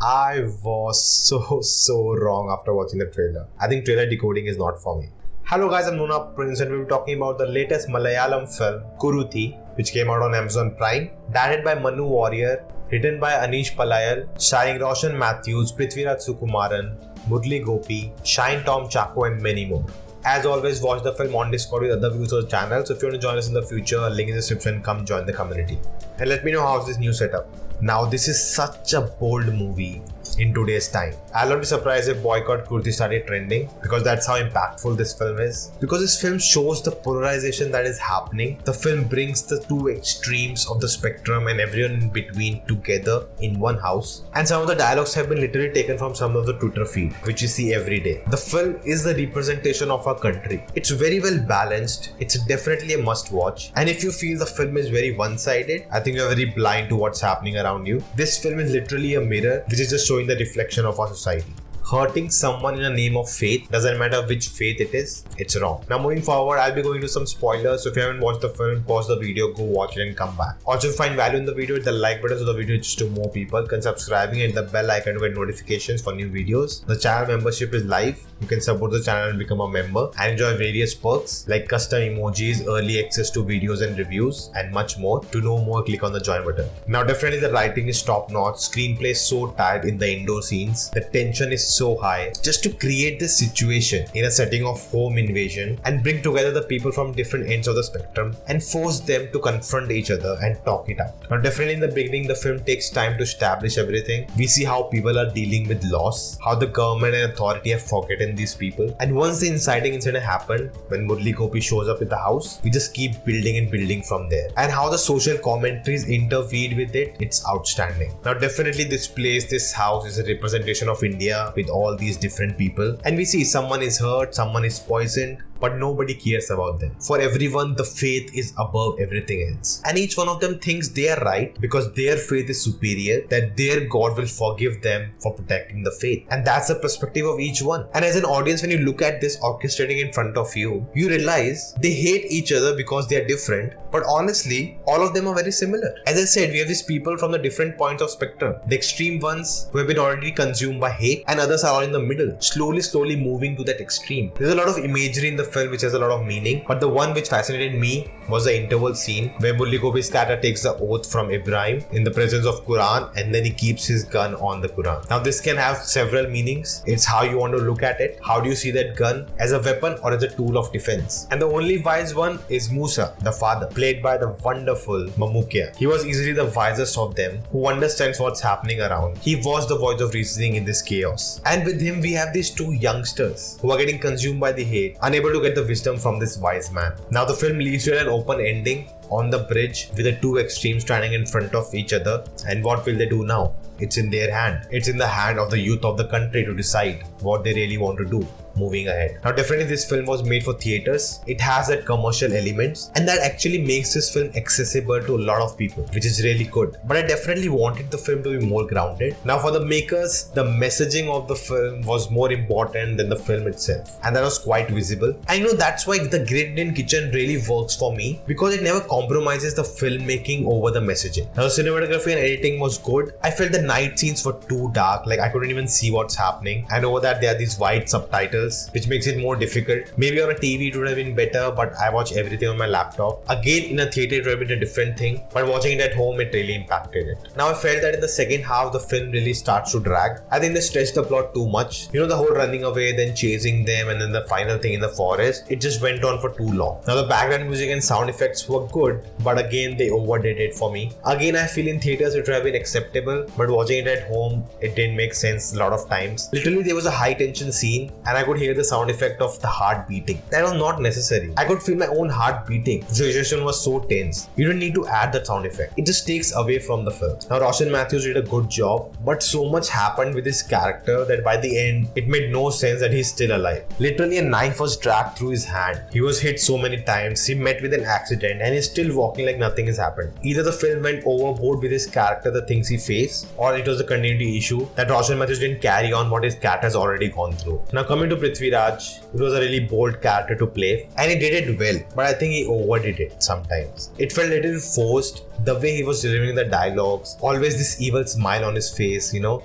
I was so wrong after watching the trailer. I think trailer decoding is not for me. Hello guys, I'm Nona Prince and we'll be talking about the latest Malayalam film, Kuruthi, which came out on Amazon Prime, directed by Manu Warrier, written by Anish Pallyal, starring Roshan, Mathew, Prithviraj Sukumaran, Murali Gopy, Tom Chacko and many more. As always, watch the film on Discord with other viewers of the channel, so if you want to join us in the future, link in the description, come join the community. And let me know how's this new setup. Now this is such a bold movie in today's time. I'll not be surprised if Boycott Kuruthi started trending, because that's how impactful this film is. Because this film shows the polarization that is happening. The film brings the two extremes of the spectrum and everyone in between together in one house. And some of the dialogues have been literally taken from some of the Twitter feed, which you see every day. The film is the representation of our country. It's very well balanced. It's definitely a must watch. And if you feel the film is very one-sided, I think you're very blind to what's happening around you. This film is literally a mirror which is just showing the reflection of our society. Hurting someone in the name of faith, doesn't matter which faith it is, it's wrong. Now moving forward, I'll be going to some spoilers, so if you haven't watched the film, pause the video, go watch it and come back. Also, if you find value in the video, hit the like button so the video reaches to more people. Can subscribing and the bell icon to get notifications for new videos. The channel membership is live. You can support the channel and become a member and enjoy various perks like custom emojis, early access to videos and reviews, and much more. To know more, click on the join button. Now definitely the writing is top notch, screenplay is so tight in the indoor scenes, the tension is so high, just to create this situation in a setting of home invasion and bring together the people from different ends of the spectrum and force them to confront each other and talk it out. Now definitely in the beginning, the film takes time to establish everything. We see how people are dealing with loss, how the government and authority have forgotten these people, and once the inciting incident happened, when Murali Gopy shows up in the house, we just keep building and building from there. And how the social commentaries interweave with it, it's outstanding. Now definitely this house is a representation of India with all these different people, and we see someone is hurt, someone is poisoned, but nobody cares about them. For everyone, the faith is above everything else, and each one of them thinks they are right because their faith is superior, that their God will forgive them for protecting the faith. And that's the perspective of each one. And as an audience, when you look at this orchestrating in front of you, you realize they hate each other because they are different, but honestly all of them are very similar. As I said, we have these people from the different points of spectrum, the extreme ones who have been already consumed by hate, and others are all in the middle, slowly moving to that extreme. There's a lot of imagery in the film which has a lot of meaning, but the one which fascinated me was the interval scene where Murali Gopy's character takes the oath from Ibrahim in the presence of Quran, and then he keeps his gun on the Quran. Now this can have several meanings. It's how you want to look at it. How do you see that gun, as a weapon or as a tool of defense? And the only wise one is Musa, the father, played by the wonderful Mamukoya. He was easily the wisest of them, who understands what's happening around. He was the voice of reasoning in this chaos. And with him we have these two youngsters who are getting consumed by the hate, unable to get the wisdom from this wise man. Now the film leaves you at an open ending on the bridge with the two extremes standing in front of each other, and what will they do now? It's in their hand. It's in the hand of the youth of the country to decide what they really want to do moving ahead. Now definitely this film was made for theaters. It has that commercial elements, and that actually makes this film accessible to a lot of people, which is really good. But I definitely wanted the film to be more grounded. Now for the makers, the messaging of the film was more important than the film itself, and that was quite visible. I know that's why The Great Indian Kitchen really works for me, because it never compromises the filmmaking over the messaging. Now the cinematography and editing was good. I felt the night scenes were too dark, like I couldn't even see what's happening, and over that there are these white subtitles, which makes it more difficult. Maybe on a TV it would have been better, but I watch everything on my laptop. Again, in a theater it would have been a different thing, but watching it at home, it really impacted it. Now I felt that in the second half the film really starts to drag. I think they stretched the plot too much. You know, the whole running away, then chasing them, and then the final thing in the forest, it just went on for too long. Now the background music and sound effects were good, but again they overdid it for me. Again, I feel in theaters it would have been acceptable, but watching it at home, it didn't make sense a lot of times. Literally there was a high tension scene and I could hear the sound effect of the heart beating. That was not necessary. I could feel my own heart beating. The situation was so tense. You don't need to add that sound effect. It just takes away from the film. Now Roshan Matthews did a good job, but so much happened with his character that by the end it made no sense that he's still alive. Literally a knife was dragged through his hand. He was hit so many times. He met with an accident and he's still walking like nothing has happened. Either the film went overboard with his character, the things he faced, or it was a continuity issue that Roshan Matthews didn't carry on what his cat has already gone through. Now coming to Prithviraj, it was a really bold character to play and he did it well, but I think he overdid it sometimes. It felt a little forced, the way he was delivering the dialogues, always this evil smile on his face, you know.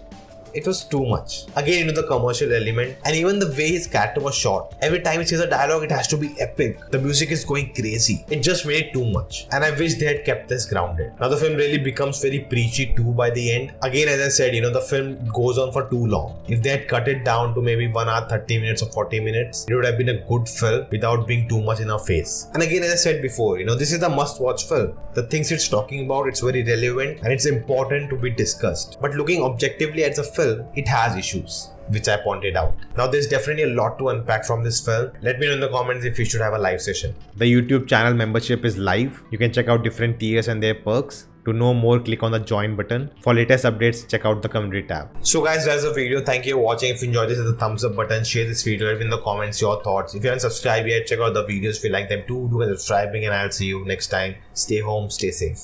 it was too much. Again, the commercial element and even the way his character was shot. Every time he says a dialogue, it has to be epic. The music is going crazy. It just made it too much. And I wish they had kept this grounded. Now the film really becomes very preachy too by the end. Again, as I said, the film goes on for too long. If they had cut it down to maybe 1 hour 30 minutes or 40 minutes, it would have been a good film without being too much in our face. And again, as I said before, this is the must-watch film. The things it's talking about, it's very relevant and it's important to be discussed. But looking objectively at the film, it has issues, which I pointed out. Now there's definitely a lot to unpack from this film. Let me know in the comments if we should have a live session. The YouTube channel membership is live. You can check out different tiers and their perks. To know more, click on the join button. For latest updates, check out the community tab. So guys, that's the video. Thank you for watching. If you enjoyed this, hit the thumbs up button. Share this video. Let me in the comments your thoughts. If you haven't subscribed yet, check out the videos. If you like them too, do subscribing, and I'll see you next time. Stay home, stay safe.